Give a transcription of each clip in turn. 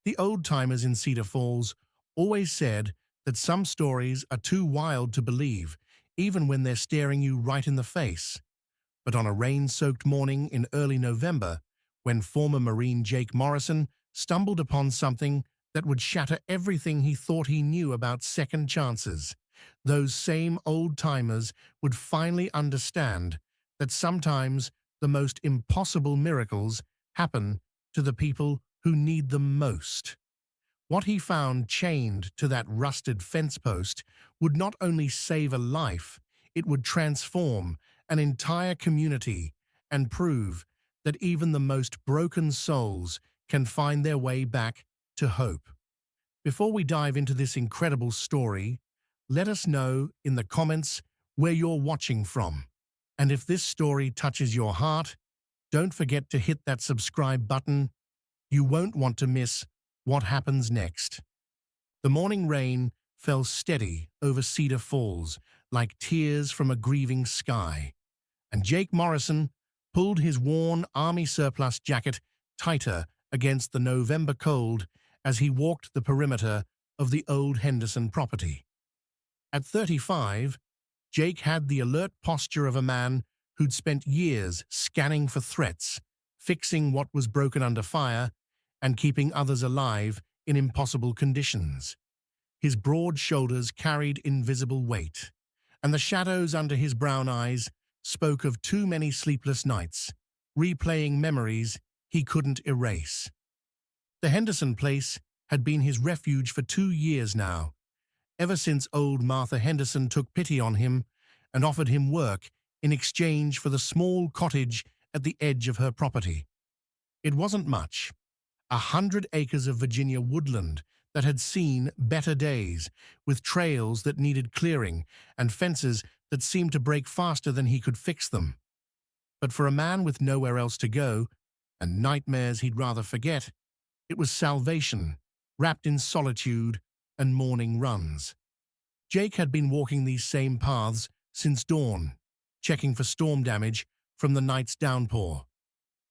The old-timers in Cedar Falls always said that some stories are too wild to believe, even when they're staring you right in the face. But on a rain-soaked morning in early November, when former Marine Jake Morrison stumbled upon something that would shatter everything he thought he knew about second chances, those same old-timers would finally understand that sometimes the most impossible miracles happen to the people who need them most. What he found chained to that rusted fence post would not only save a life, it would transform an entire community and prove that even the most broken souls can find their way back to hope. Before we dive into this incredible story, let us know in the comments where you're watching from. And if this story touches your heart, don't forget to hit that subscribe button. You won't want to miss what happens next. The morning rain fell steady over Cedar Falls like tears from a grieving sky, and Jake Morrison pulled his worn army surplus jacket tighter against the November cold as he walked the perimeter of the old Henderson property. At 35, Jake had the alert posture of a man who'd spent years scanning for threats, fixing what was broken under fire, and keeping others alive in impossible conditions. His broad shoulders carried invisible weight, and the shadows under his brown eyes spoke of too many sleepless nights, replaying memories he couldn't erase. The Henderson place had been his refuge for 2 years now, ever since old Martha Henderson took pity on him and offered him work in exchange for the small cottage at the edge of her property. It wasn't much, 100 acres of Virginia woodland that had seen better days, with trails that needed clearing and fences that seemed to break faster than he could fix them. But for a man with nowhere else to go, and nightmares he'd rather forget, it was salvation, wrapped in solitude and morning runs. Jake had been walking these same paths since dawn, checking for storm damage from the night's downpour.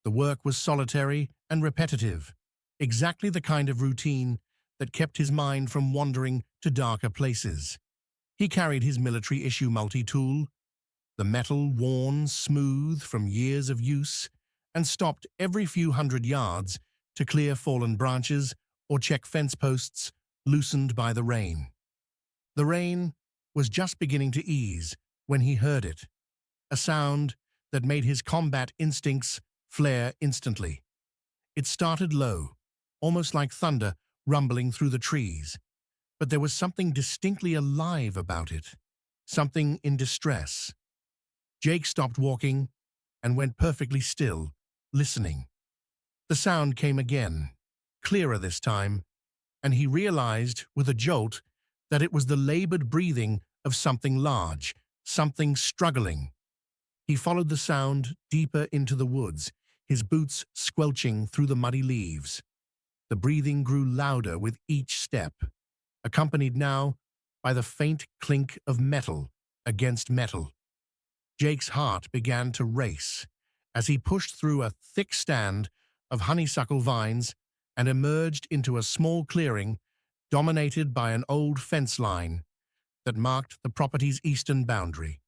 The work was solitary and repetitive, exactly the kind of routine that kept his mind from wandering to darker places. He carried his military-issue multi-tool, the metal worn smooth from years of use, and stopped every few hundred yards to clear fallen branches or check fence posts loosened by the rain. The rain was just beginning to ease when he heard it, a sound that made his combat instincts flare instantly. It started low, almost like thunder rumbling through the trees, but there was something distinctly alive about it, something in distress. Jake stopped walking and went perfectly still, listening. The sound came again, clearer this time, and he realized with a jolt that it was the labored breathing of something large, something struggling. He followed the sound deeper into the woods, his boots squelching through the muddy leaves. The breathing grew louder with each step, accompanied now by the faint clink of metal against metal. Jake's heart began to race as he pushed through a thick stand of honeysuckle vines and emerged into a small clearing dominated by an old fence line that marked the property's eastern boundary.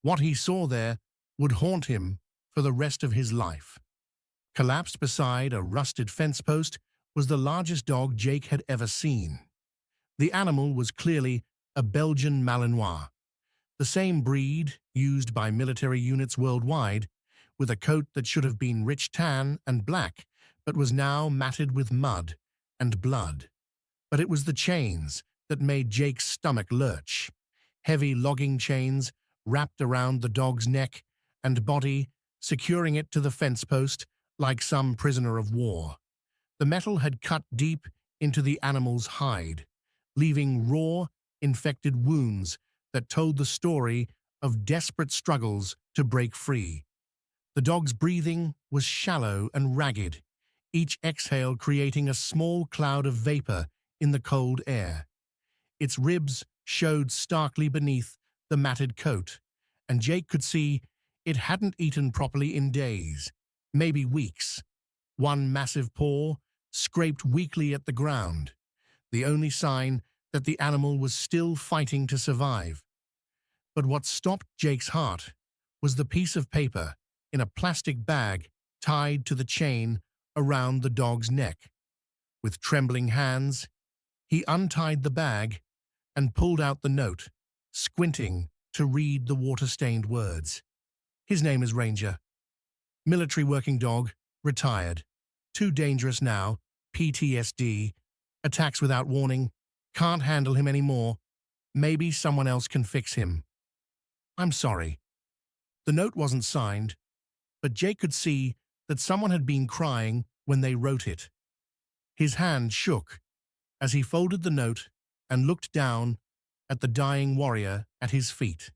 What he saw there would haunt him for the rest of his life. Collapsed beside a rusted fence post was the largest dog Jake had ever seen. The animal was clearly a Belgian Malinois, the same breed used by military units worldwide, with a coat that should have been rich tan and black, but was now matted with mud and blood. But it was the chains that made Jake's stomach lurch. Heavy logging chains wrapped around the dog's neck and body, securing it to the fence post like some prisoner of war. The metal had cut deep into the animal's hide, leaving raw, infected wounds that told the story of desperate struggles to break free. The dog's breathing was shallow and ragged, each exhale creating a small cloud of vapor in the cold air. Its ribs showed starkly beneath the matted coat, and Jake could see it hadn't eaten properly in days, maybe weeks. One massive paw scraped weakly at the ground, the only sign that the animal was still fighting to survive. But what stopped Jake's heart was the piece of paper in a plastic bag tied to the chain around the dog's neck. With trembling hands, he untied the bag and pulled out the note, squinting to read the water-stained words. His name is Ranger. Military working dog, retired. Too dangerous now, PTSD, attacks without warning, can't handle him anymore. Maybe someone else can fix him. I'm sorry. The note wasn't signed, but Jake could see that someone had been crying when they wrote it. His hand shook as he folded the note and looked down at the dying warrior at his feet.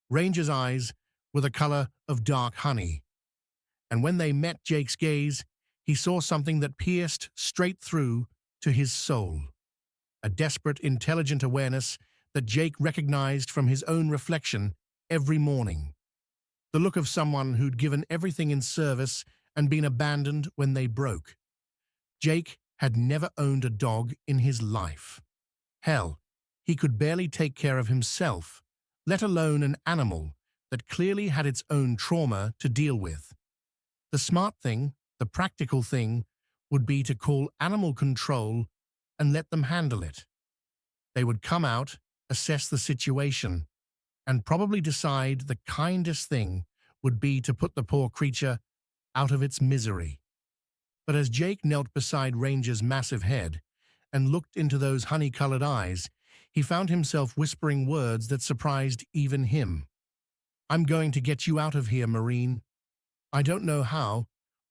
Ranger's eyes were the color of dark honey, and when they met Jake's gaze, he saw something that pierced straight through to his soul. A desperate, intelligent awareness that Jake recognized from his own reflection every morning. The look of someone who'd given everything in service and been abandoned when they broke. Jake had never owned a dog in his life. Hell, he could barely take care of himself, let alone an animal that clearly had its own trauma to deal with. The smart thing, the practical thing, would be to call animal control and let them handle it. They would come out, assess the situation, and probably decide the kindest thing would be to put the poor creature out of its misery. But as Jake knelt beside Ranger's massive head and looked into those honey-colored eyes, he found himself whispering words that surprised even him. I'm going to get you out of here, Marine. I don't know how,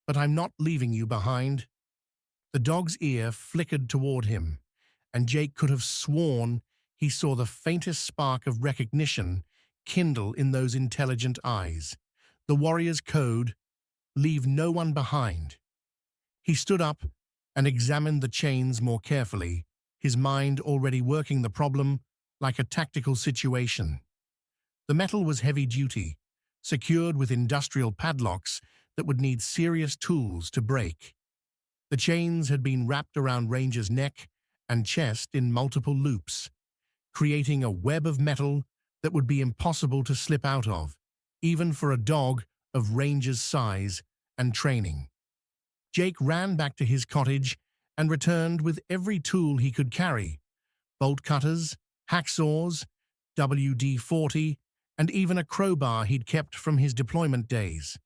but I'm not leaving you behind. The dog's ear flickered toward him, and Jake could have sworn he saw the faintest spark of recognition kindle in those intelligent eyes. The warrior's code, leave no one behind. He stood up and examined the chains more carefully, his mind already working the problem like a tactical situation. The metal was heavy-duty, secured with industrial padlocks that would need serious tools to break. The chains had been wrapped around Ranger's neck and chest in multiple loops, creating a web of metal that would be impossible to slip out of, even for a dog of Ranger's size and training. Jake ran back to his cottage and returned with every tool he could carry: bolt cutters, hacksaws, WD-40, and even a crowbar he'd kept from his deployment days.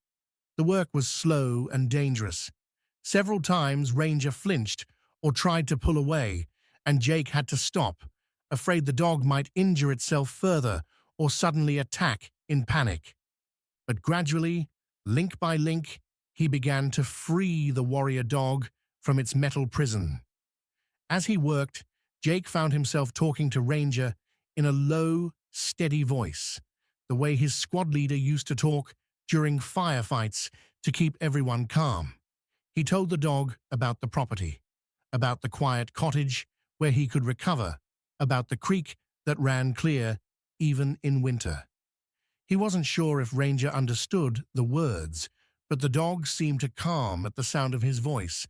The work was slow and dangerous. Several times Ranger flinched or tried to pull away, and Jake had to stop, afraid the dog might injure itself further or suddenly attack in panic. But gradually, link by link, he began to free the warrior dog from its metal prison. As he worked, Jake found himself talking to Ranger in a low, steady voice, the way his squad leader used to talk during firefights to keep everyone calm. He told the dog about the property, about the quiet cottage where he could recover, about the creek that ran clear even in winter. He wasn't sure if Ranger understood the words, but the dog seemed to calm at the sound of his voice,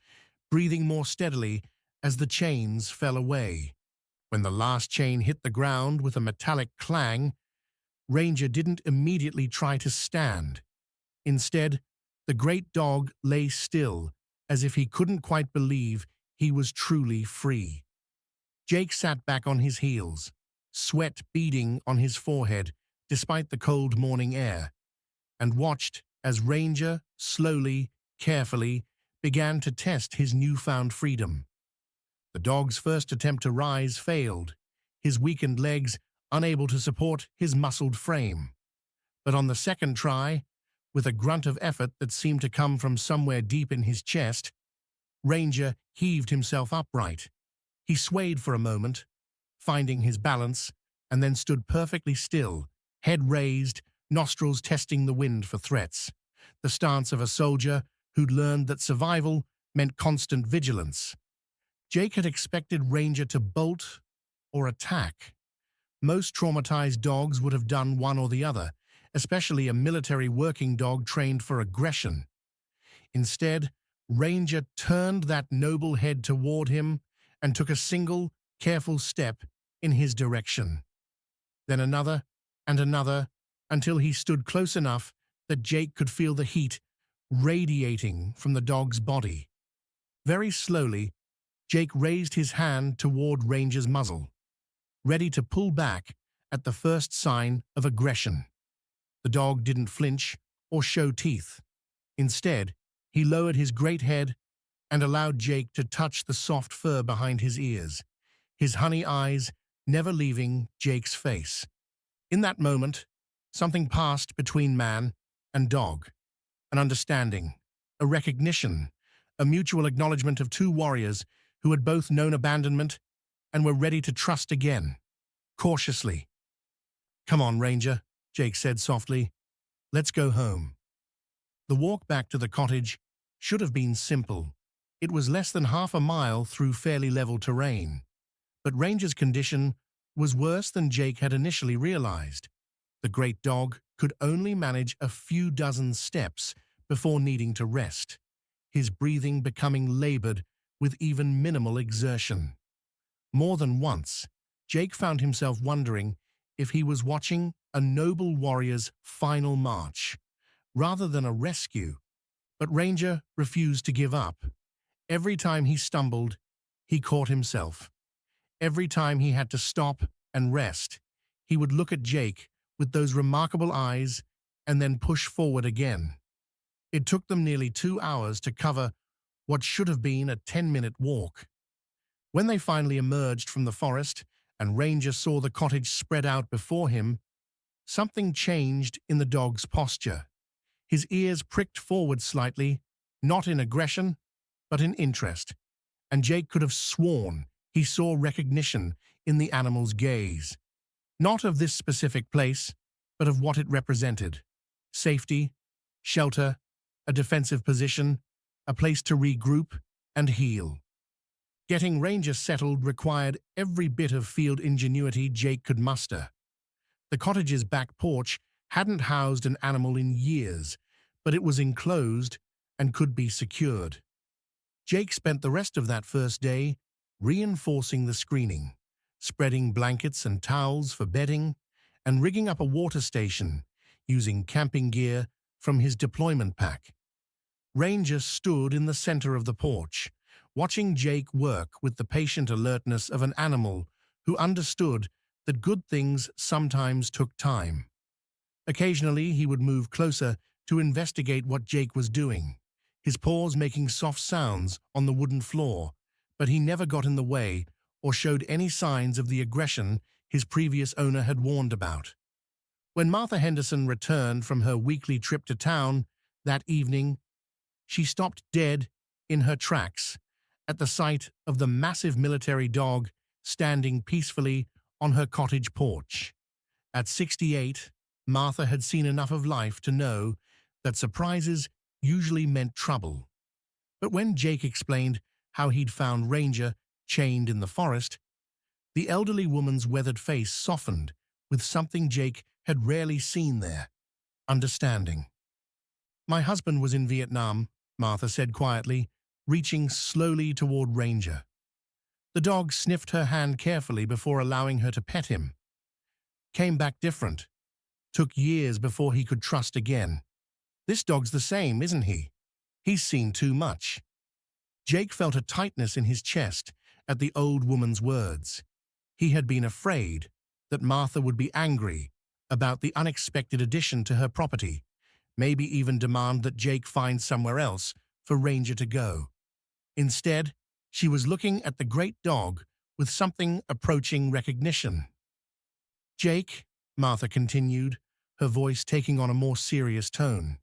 breathing more steadily as the chains fell away. When the last chain hit the ground with a metallic clang, Ranger didn't immediately try to stand. Instead, the great dog lay still, as if he couldn't quite believe he was truly free. Jake sat back on his heels, sweat beading on his forehead despite the cold morning air, and watched as Ranger slowly, carefully, began to test his newfound freedom. The dog's first attempt to rise failed, his weakened legs unable to support his muscled frame. But on the second try, with a grunt of effort that seemed to come from somewhere deep in his chest, Ranger heaved himself upright. He swayed for a moment, finding his balance, and then stood perfectly still, head raised, nostrils testing the wind for threats, the stance of a soldier who'd learned that survival meant constant vigilance. Jake had expected Ranger to bolt or attack. Most traumatized dogs would have done one or the other, especially a military working dog trained for aggression. Instead, Ranger turned that noble head toward him and took a single, careful step in his direction. Then another and another, until he stood close enough that Jake could feel the heat radiating from the dog's body. Very slowly, Jake raised his hand toward Ranger's muzzle, ready to pull back at the first sign of aggression. The dog didn't flinch or show teeth. Instead, he lowered his great head and allowed Jake to touch the soft fur behind his ears, his honey eyes never leaving Jake's face. In that moment, something passed between man and dog, an understanding, a recognition, a mutual acknowledgement of two warriors who had both known abandonment and were ready to trust again, cautiously. "Come on, Ranger," Jake said softly. "Let's go home." The walk back to the cottage should have been simple. It was less than half a mile through fairly level terrain. But Ranger's condition was worse than Jake had initially realized. The great dog could only manage a few dozen steps before needing to rest, his breathing becoming labored with even minimal exertion. More than once, Jake found himself wondering if he was watching a noble warrior's final march, rather than a rescue. But Ranger refused to give up. Every time he stumbled, he caught himself. Every time he had to stop and rest, he would look at Jake with those remarkable eyes and then push forward again. It took them nearly 2 hours to cover what should have been a 10-minute walk. When they finally emerged from the forest and Ranger saw the cottage spread out before him, something changed in the dog's posture. His ears pricked forward slightly, not in aggression, but in interest, and Jake could have sworn he saw recognition in the animal's gaze. Not of this specific place, but of what it represented. Safety, shelter, a defensive position, a place to regroup and heal. Getting Ranger settled required every bit of field ingenuity Jake could muster. The cottage's back porch hadn't housed an animal in years, but it was enclosed and could be secured. Jake spent the rest of that first day reinforcing the screening, spreading blankets and towels for bedding, and rigging up a water station using camping gear from his deployment pack. Ranger stood in the center of the porch, watching Jake work with the patient alertness of an animal who understood that good things sometimes took time. Occasionally, he would move closer to investigate what Jake was doing, his paws making soft sounds on the wooden floor, but he never got in the way or showed any signs of the aggression his previous owner had warned about. When Martha Henderson returned from her weekly trip to town that evening, she stopped dead in her tracks at the sight of the massive military dog standing peacefully on her cottage porch. At 68, Martha had seen enough of life to know that surprises usually meant trouble. But when Jake explained how he'd found Ranger chained in the forest, the elderly woman's weathered face softened with something Jake had rarely seen there: understanding. "My husband was in Vietnam," Martha said quietly, reaching slowly toward Ranger. The dog sniffed her hand carefully before allowing her to pet him. "Came back different. Took years before he could trust again. This dog's the same, isn't he? He's seen too much." Jake felt a tightness in his chest at the old woman's words. He had been afraid that Martha would be angry about the unexpected addition to her property, maybe even demand that Jake find somewhere else for Ranger to go. Instead, she was looking at the great dog with something approaching recognition. "Jake," Martha continued, her voice taking on a more serious tone,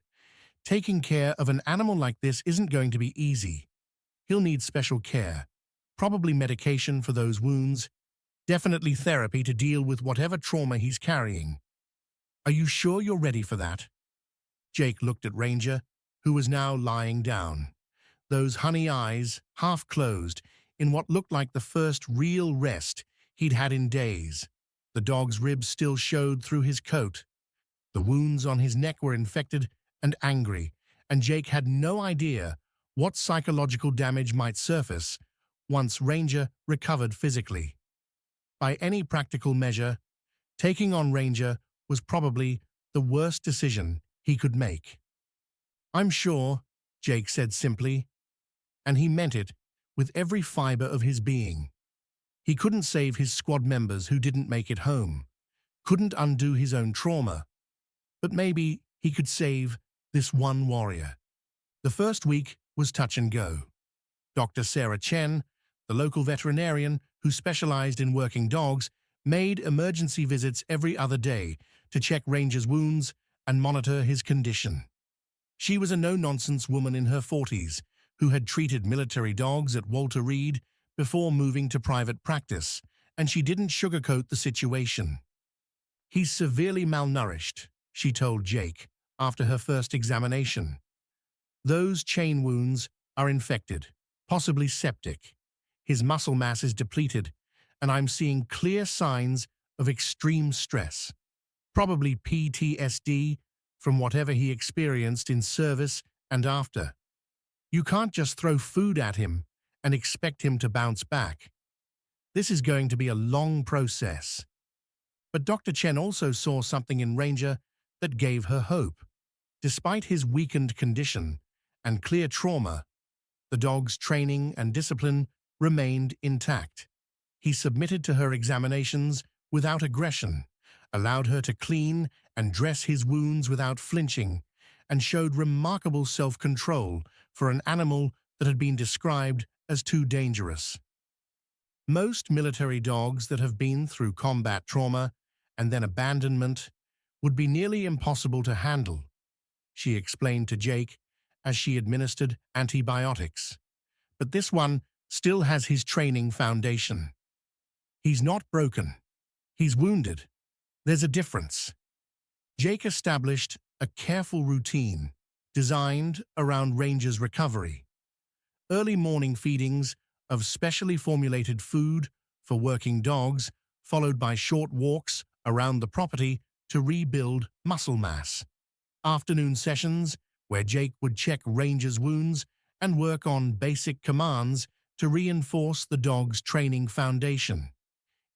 "taking care of an animal like this isn't going to be easy. He'll need special care, probably medication for those wounds, definitely therapy to deal with whatever trauma he's carrying. Are you sure you're ready for that?" Jake looked at Ranger, who was now lying down, those honey eyes half closed in what looked like the first real rest he'd had in days. The dog's ribs still showed through his coat. The wounds on his neck were infected and angry, and Jake had no idea what psychological damage might surface once Ranger recovered physically. By any practical measure, taking on Ranger was probably the worst decision he could make. "I'm sure," Jake said simply, and he meant it with every fiber of his being. He couldn't save his squad members who didn't make it home, couldn't undo his own trauma, but maybe he could save this one warrior. The first week was touch and go. Dr. Sarah Chen, the local veterinarian who specialized in working dogs, made emergency visits every other day to check Ranger's wounds and monitor his condition. She was a no-nonsense woman in her 40s who had treated military dogs at Walter Reed before moving to private practice, and she didn't sugarcoat the situation. "He's severely malnourished," she told Jake after her first examination. "Those chain wounds are infected, possibly septic. His muscle mass is depleted, and I'm seeing clear signs of extreme stress, probably PTSD from whatever he experienced in service and after. You can't just throw food at him and expect him to bounce back. This is going to be a long process." But Dr. Chen also saw something in Ranger that gave her hope. Despite his weakened condition and clear trauma, the dog's training and discipline remained intact. He submitted to her examinations without aggression, allowed her to clean and dress his wounds without flinching, and showed remarkable self-control for an animal that had been described as too dangerous. Most military dogs that have been through combat trauma and then abandonment would be nearly impossible to handle, she explained to Jake as she administered antibiotics. But this one still has his training foundation. He's not broken. He's wounded. There's a difference. Jake established a careful routine designed around Ranger's recovery. Early morning feedings of specially formulated food for working dogs, followed by short walks around the property to rebuild muscle mass. Afternoon sessions where Jake would check Ranger's wounds and work on basic commands to reinforce the dog's training foundation.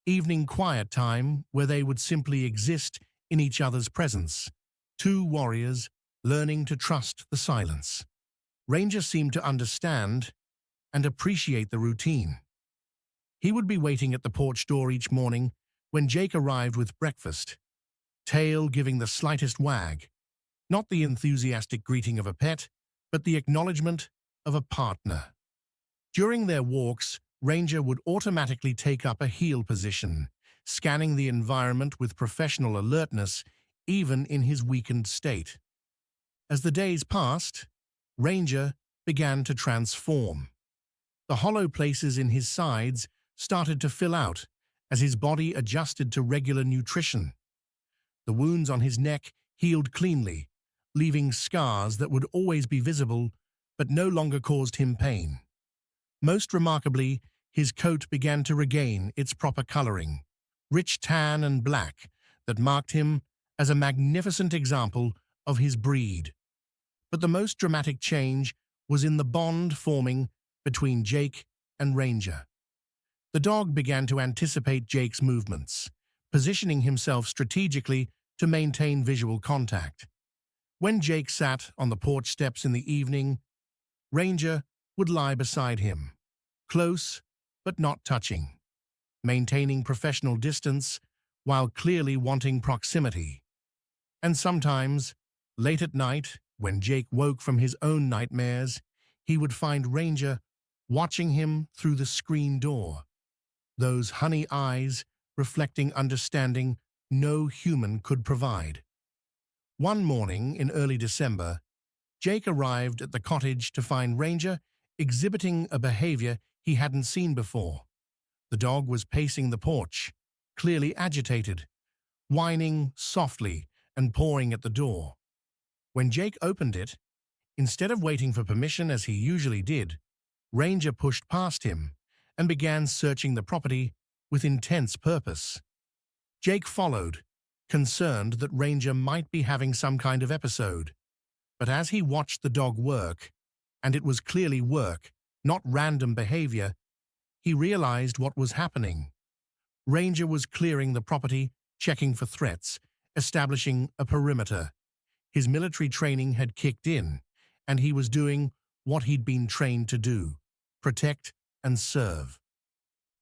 Evening quiet time where they would simply exist in each other's presence, two warriors learning to trust the silence. Ranger seemed to understand and appreciate the routine. He would be waiting at the porch door each morning when Jake arrived with breakfast, tail giving the slightest wag, not the enthusiastic greeting of a pet, but the acknowledgement of a partner. During their walks, Ranger would automatically take up a heel position, scanning the environment with professional alertness even in his weakened state. As the days passed, Ranger began to transform. The hollow places in his sides started to fill out as his body adjusted to regular nutrition. The wounds on his neck healed cleanly, leaving scars that would always be visible but no longer caused him pain. Most remarkably, his coat began to regain its proper coloring, rich tan and black, that marked him as a magnificent example of his breed. But the most dramatic change was in the bond forming between Jake and Ranger. The dog began to anticipate Jake's movements, positioning himself strategically to maintain visual contact. When Jake sat on the porch steps in the evening, Ranger would lie beside him, close but not touching, maintaining professional distance while clearly wanting proximity. And sometimes, late at night, when Jake woke from his own nightmares, he would find Ranger watching him through the screen door, those honey eyes reflecting understanding no human could provide. One morning in early December, Jake arrived at the cottage to find Ranger exhibiting a behavior he hadn't seen before. The dog was pacing the porch, clearly agitated, whining softly and pawing at the door. When Jake opened it, instead of waiting for permission as he usually did, Ranger pushed past him and began searching the property with intense purpose. Jake followed, concerned that Ranger might be having some kind of episode. But as he watched the dog work, and it was clearly work, not random behavior, he realized what was happening. Ranger was clearing the property, checking for threats, establishing a perimeter. His military training had kicked in, and he was doing what he'd been trained to do: protect and serve.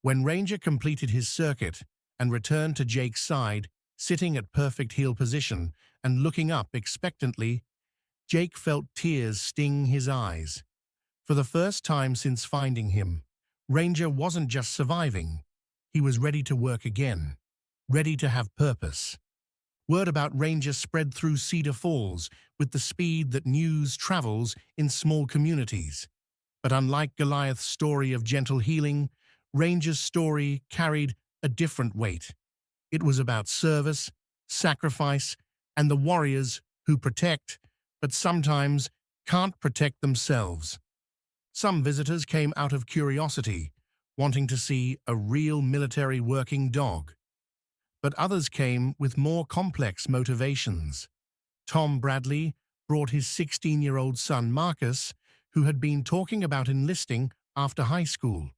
When Ranger completed his circuit and returned to Jake's side, sitting at perfect heel position and looking up expectantly, Jake felt tears sting his eyes. For the first time since finding him, Ranger wasn't just surviving. He was ready to work again, ready to have purpose. Word about Ranger spread through Cedar Falls with the speed that news travels in small communities. But unlike Goliath's story of gentle healing, Ranger's story carried a different weight. It was about service, sacrifice, and the warriors who protect, but sometimes can't protect themselves. Some visitors came out of curiosity, wanting to see a real military working dog. But others came with more complex motivations. Tom Bradley brought his 16-year-old son Marcus, who had been talking about enlisting after high school.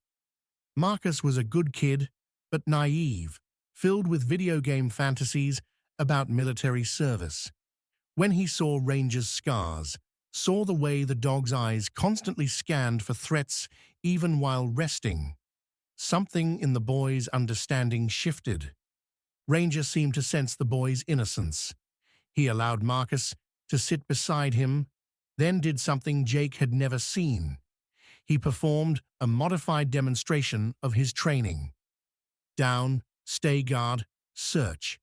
Marcus was a good kid, but naive, filled with video game fantasies about military service. When he saw Ranger's scars, saw the way the dog's eyes constantly scanned for threats even while resting, something in the boy's understanding shifted. Ranger seemed to sense the boy's innocence. He allowed Marcus to sit beside him, then did something Jake had never seen. He performed a modified demonstration of his training. Down, stay guard, search.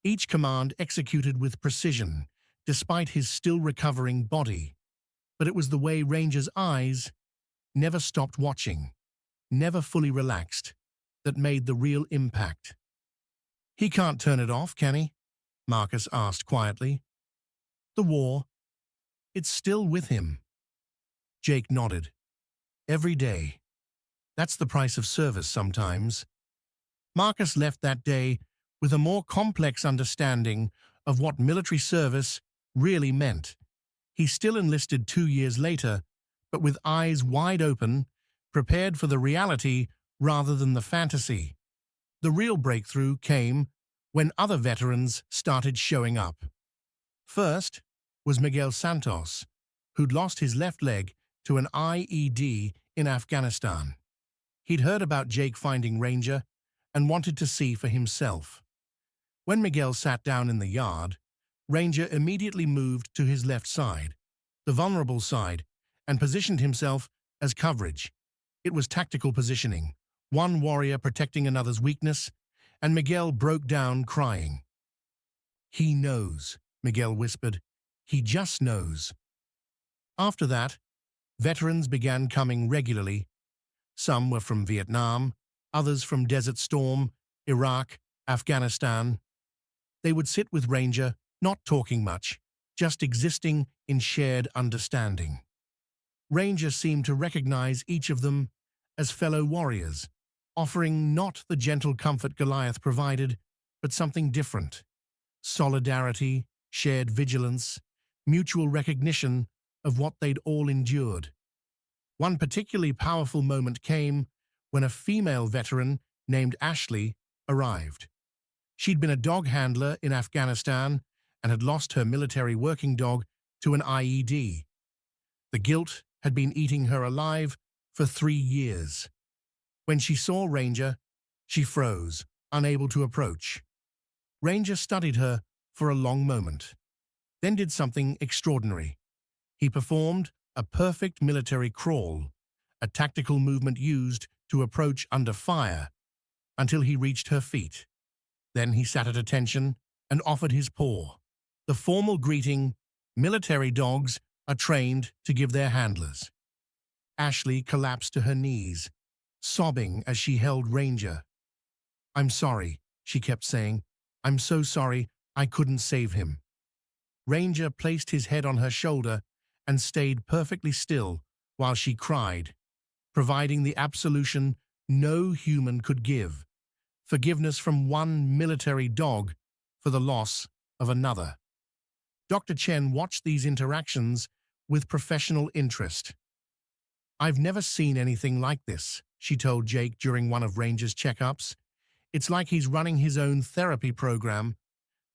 Each command executed with precision, despite his still recovering body. But it was the way Ranger's eyes never stopped watching, never fully relaxed, that made the real impact. "He can't turn it off, can he?" Marcus asked quietly. "The war, it's still with him." Jake nodded. "Every day. That's the price of service sometimes." Marcus left that day with a more complex understanding of what military service really meant. He still enlisted 2 years later, but with eyes wide open, prepared for the reality rather than the fantasy. The real breakthrough came when other veterans started showing up. First was Miguel Santos, who'd lost his left leg to an IED in Afghanistan. He'd heard about Jake finding Ranger and wanted to see for himself. When Miguel sat down in the yard, Ranger immediately moved to his left side, the vulnerable side, and positioned himself as coverage. It was tactical positioning, one warrior protecting another's weakness, and Miguel broke down crying. "He knows," Miguel whispered. "He just knows." After that, veterans began coming regularly. Some were from Vietnam, others from Desert Storm, Iraq, Afghanistan. They would sit with Ranger, not talking much, just existing in shared understanding. Ranger seemed to recognize each of them as fellow warriors, offering not the gentle comfort Goliath provided, but something different: solidarity, shared vigilance, mutual recognition of what they'd all endured. One particularly powerful moment came when a female veteran named Ashley arrived. She'd been a dog handler in Afghanistan and had lost her military working dog to an IED. The guilt had been eating her alive for 3 years. When she saw Ranger, she froze, unable to approach. Ranger studied her for a long moment, then did something extraordinary. He performed a perfect military crawl, a tactical movement used to approach under fire, until he reached her feet. Then he sat at attention and offered his paw. The formal greeting military dogs are trained to give their handlers. Ashley collapsed to her knees, sobbing as she held Ranger. "I'm sorry," she kept saying. "I'm so sorry I couldn't save him." Ranger placed his head on her shoulder and stayed perfectly still while she cried, providing the absolution no human could give: forgiveness from one military dog for the loss of another. Dr. Chen watched these interactions with professional interest. "I've never seen anything like this," she told Jake during one of Ranger's checkups. "It's like he's running his own therapy program,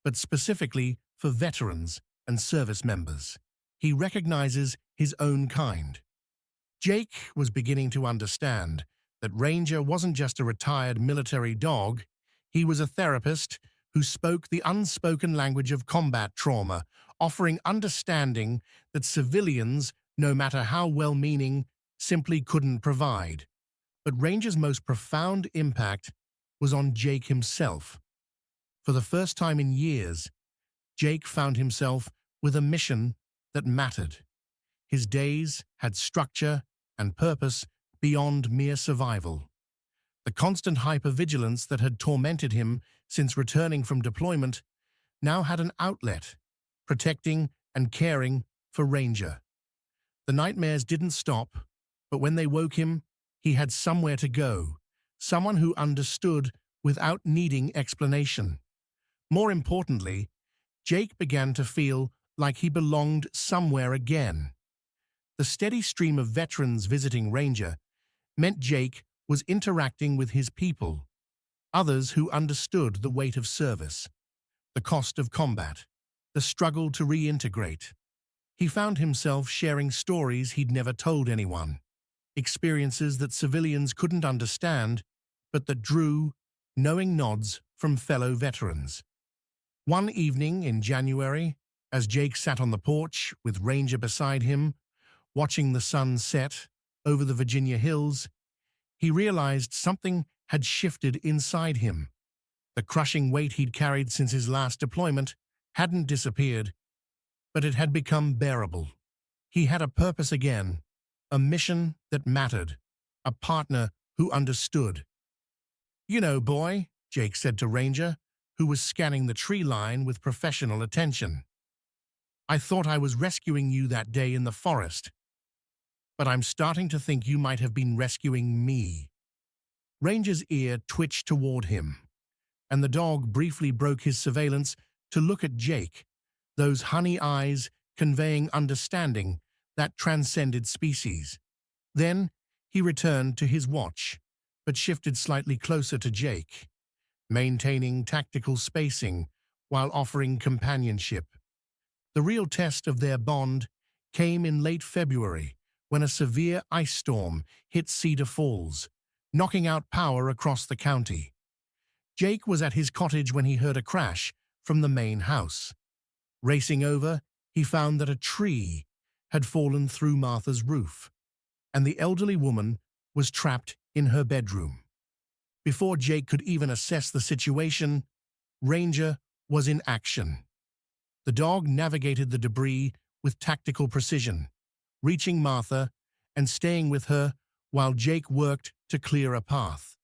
but specifically for veterans and service members. He recognizes his own kind." Jake was beginning to understand that Ranger wasn't just a retired military dog, he was a therapist who spoke the unspoken language of combat trauma, offering understanding that civilians, no matter how well-meaning, simply couldn't provide. But Ranger's most profound impact was on Jake himself. For the first time in years, Jake found himself with a mission that mattered. His days had structure and purpose beyond mere survival. The constant hypervigilance that had tormented him since returning from deployment now had an outlet, protecting and caring for Ranger. The nightmares didn't stop, but when they woke him, he had somewhere to go, someone who understood without needing explanation. More importantly, Jake began to feel like he belonged somewhere again. The steady stream of veterans visiting Ranger meant Jake was interacting with his people, others who understood the weight of service, the cost of combat, the struggle to reintegrate. He found himself sharing stories he'd never told anyone, experiences that civilians couldn't understand, but that drew knowing nods from fellow veterans. One evening in January, as Jake sat on the porch with Ranger beside him, watching the sun set over the Virginia hills, he realized something had shifted inside him. The crushing weight he'd carried since his last deployment hadn't disappeared, but it had become bearable. He had a purpose again, a mission that mattered, a partner who understood. "You know, boy," Jake said to Ranger, who was scanning the tree line with professional attention, "I thought I was rescuing you that day in the forest, but I'm starting to think you might have been rescuing me." Ranger's ear twitched toward him, and the dog briefly broke his surveillance to look at Jake, those honey eyes conveying understanding that transcended species. Then he returned to his watch, but shifted slightly closer to Jake, maintaining tactical spacing while offering companionship. The real test of their bond came in late February, when a severe ice storm hit Cedar Falls, knocking out power across the county. Jake was at his cottage when he heard a crash from the main house. Racing over, he found that a tree had fallen through Martha's roof, and the elderly woman was trapped in her bedroom. Before Jake could even assess the situation, Ranger was in action. The dog navigated the debris with tactical precision, reaching Martha and staying with her while Jake worked to clear a path.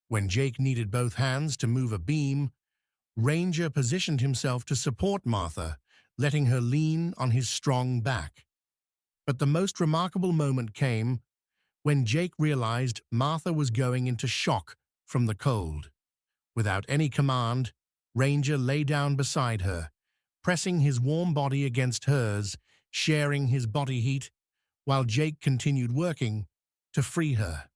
When Jake needed both hands to move a beam, Ranger positioned himself to support Martha, letting her lean on his strong back. But the most remarkable moment came when Jake realized Martha was going into shock from the cold. Without any command, Ranger lay down beside her, pressing his warm body against hers, sharing his body heat, while Jake continued working to free her.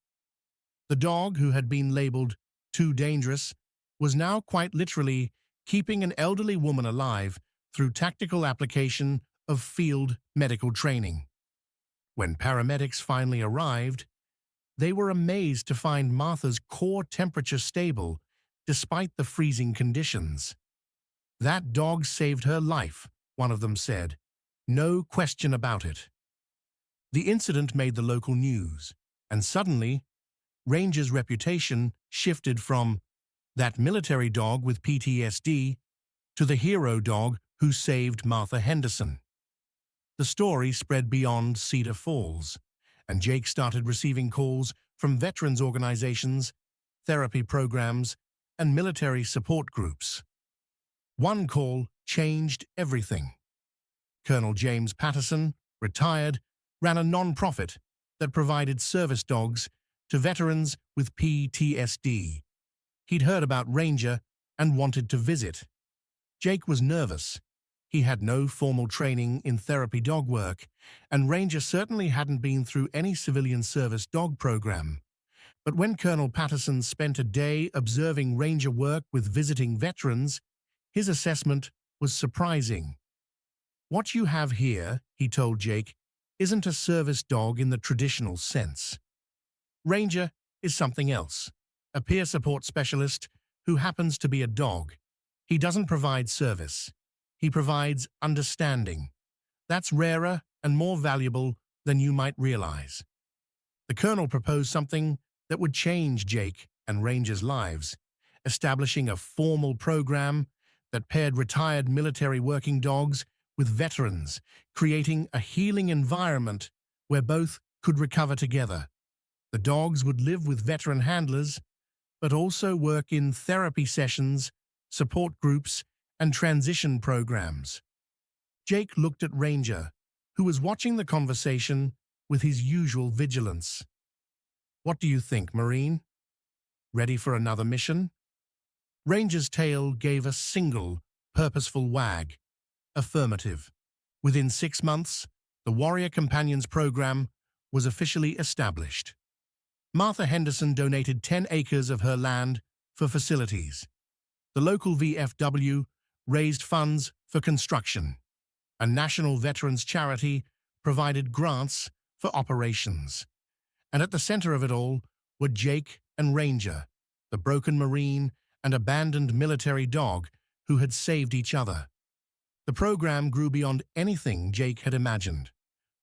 The dog, who had been labeled too dangerous, was now quite literally keeping an elderly woman alive through tactical application of field medical training. When paramedics finally arrived, they were amazed to find Martha's core temperature stable despite the freezing conditions. "That dog saved her life," one of them said. "No question about it." The incident made the local news, and suddenly, Ranger's reputation shifted from that military dog with PTSD to the hero dog who saved Martha Henderson. The story spread beyond Cedar Falls, and Jake started receiving calls from veterans organizations, therapy programs, and military support groups. One call changed everything. Colonel James Patterson, retired, ran a non-profit that provided service dogs to veterans with PTSD. He'd heard about Ranger and wanted to visit. Jake was nervous, He had no formal training in therapy dog work, and Ranger certainly hadn't been through any civilian service dog program. But when Colonel Patterson spent a day observing Ranger work with visiting veterans, his assessment was surprising. "What you have here," he told Jake, "isn't a service dog in the traditional sense. Ranger is something else, a peer support specialist who happens to be a dog. He doesn't provide service. He provides understanding. That's rarer and more valuable than you might realize." The colonel proposed something that would change Jake and Ranger's lives, establishing a formal program that paired retired military working dogs with veterans, creating a healing environment where both could recover together. The dogs would live with veteran handlers, but also work in therapy sessions, support groups, and transition programs. Jake looked at Ranger, who was watching the conversation with his usual vigilance. "What do you think, Marine? Ready for another mission?" Ranger's tail gave a single, purposeful wag. Affirmative. Within 6 months, the Warrior Companions program was officially established. Martha Henderson donated 10 acres of her land for facilities. The local VFW raised funds for construction. A national veterans charity provided grants for operations. And at the center of it all were Jake and Ranger, the broken Marine and abandoned military dog who had saved each other. The program grew beyond anything Jake had imagined.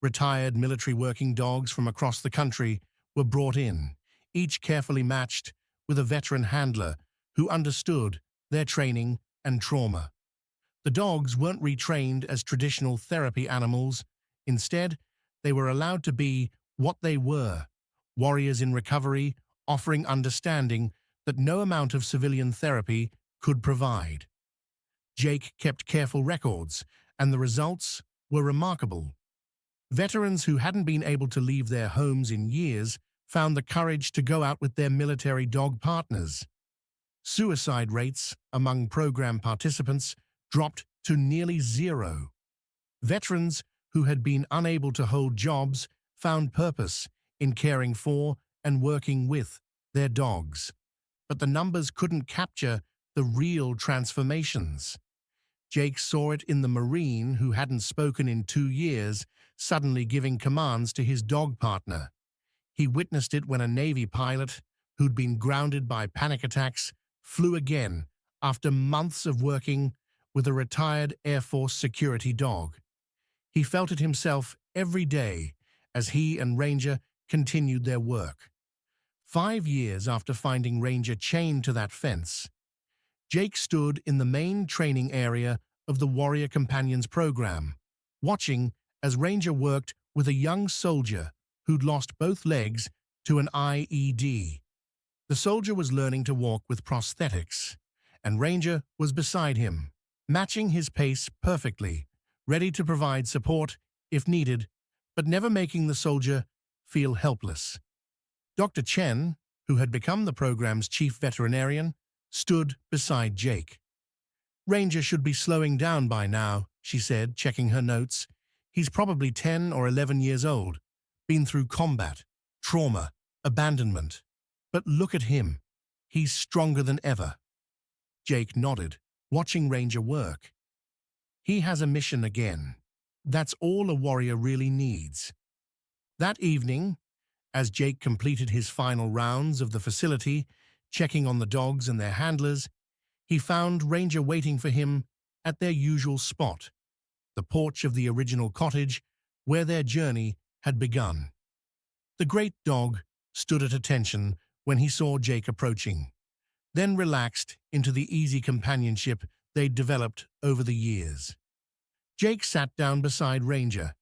Retired military working dogs from across the country were brought in, each carefully matched with a veteran handler who understood their training and trauma. The dogs weren't retrained as traditional therapy animals. Instead, they were allowed to be what they were, warriors in recovery, offering understanding that no amount of civilian therapy could provide. Jake kept careful records, and the results were remarkable. Veterans who hadn't been able to leave their homes in years found the courage to go out with their military dog partners. Suicide rates among program participants dropped to nearly zero. Veterans who had been unable to hold jobs found purpose in caring for and working with their dogs. But the numbers couldn't capture the real transformations. Jake saw it in the Marine who hadn't spoken in 2 years, suddenly giving commands to his dog partner. He witnessed it when a Navy pilot, who'd been grounded by panic attacks, flew again after months of working with a retired Air Force security dog. He felt it himself every day as he and Ranger continued their work. 5 years after finding Ranger chained to that fence, Jake stood in the main training area of the Warrior Companions program, watching as Ranger worked with a young soldier who'd lost both legs to an IED. The soldier was learning to walk with prosthetics, and Ranger was beside him, matching his pace perfectly, ready to provide support if needed, but never making the soldier feel helpless. Dr. Chen, who had become the program's chief veterinarian, stood beside Jake. "Ranger should be slowing down by now," she said, checking her notes. "He's probably 10 or 11 years old, been through combat, trauma, abandonment. But look at him. He's stronger than ever." Jake nodded, watching Ranger work. "He has a mission again. That's all a warrior really needs." That evening, as Jake completed his final rounds of the facility, checking on the dogs and their handlers, he found Ranger waiting for him at their usual spot, the porch of the original cottage where their journey had begun. The great dog stood at attention when he saw Jake approaching, then relaxed into the easy companionship they'd developed over the years. Jake sat down beside Ranger,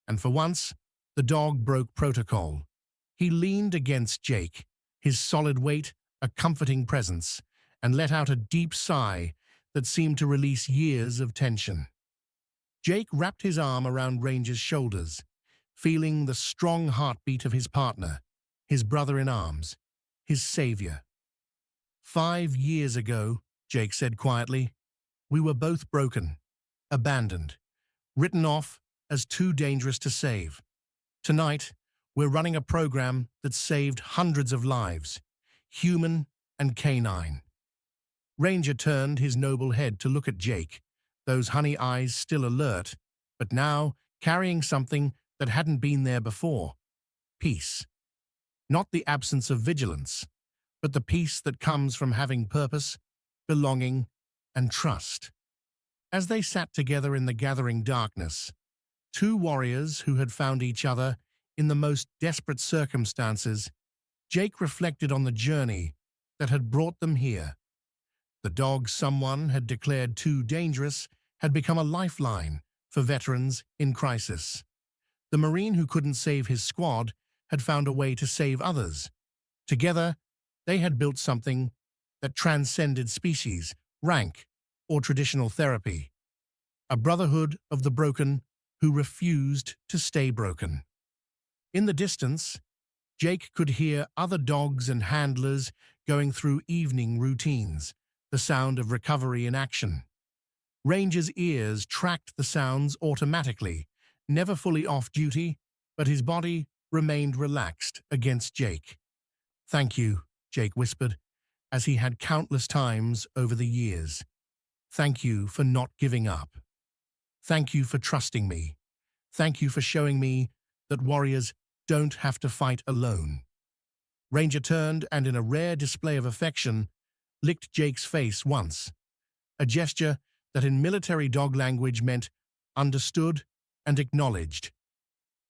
and for once, the dog broke protocol. He leaned against Jake, his solid weight a comforting presence, and let out a deep sigh that seemed to release years of tension. Jake wrapped his arm around Ranger's shoulders, feeling the strong heartbeat of his partner, his brother in arms, his savior. 5 years ago, Jake said quietly, "we were both broken. abandoned, written off as too dangerous to save. Tonight, we're running a program that saved hundreds of lives, human and canine. Ranger turned his noble head to look at Jake, those honey eyes still alert, but now carrying something that hadn't been there before. Peace. Not the absence of vigilance, but the peace that comes from having purpose, belonging, and trust. As they sat together in the gathering darkness, two warriors who had found each other in the most desperate circumstances, Jake reflected on the journey that had brought them here. The dog someone had declared too dangerous had become a lifeline for veterans in crisis. The Marine who couldn't save his squad had found a way to save others. Together, they had built something that transcended species, rank, or traditional therapy. A brotherhood of the broken who refused to stay broken. In the distance, Jake could hear other dogs and handlers going through evening routines, the sound of recovery in action. Ranger's ears tracked the sounds automatically, never fully off duty, but his body remained relaxed against Jake. "Thank you," Jake whispered, as he had countless times over the years. "Thank you for not giving up. Thank you for trusting me. Thank you for showing me that warriors don't have to fight alone." Ranger turned and, in a rare display of affection, licked Jake's face once, a gesture that in military dog language meant understood and acknowledged.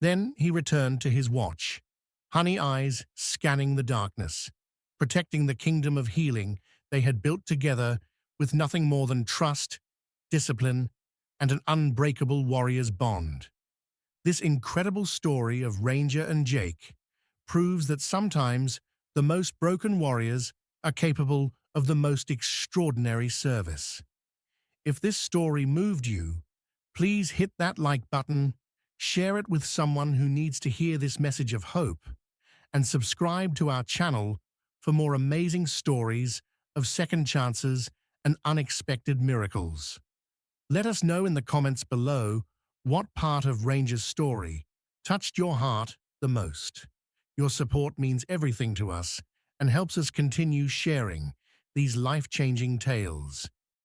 Then he returned to his watch, honey eyes scanning the darkness, protecting the kingdom of healing they had built together with nothing more than trust, discipline, and an unbreakable warrior's bond. This incredible story of Ranger and Jake proves that sometimes the most broken warriors are capable of the most extraordinary service. If this story moved you, please hit that like button, share it with someone who needs to hear this message of hope, and subscribe to our channel for more amazing stories of second chances and unexpected miracles. Let us know in the comments below what part of Ranger's story touched your heart the most. Your support means everything to us and helps us continue sharing these life-changing tales.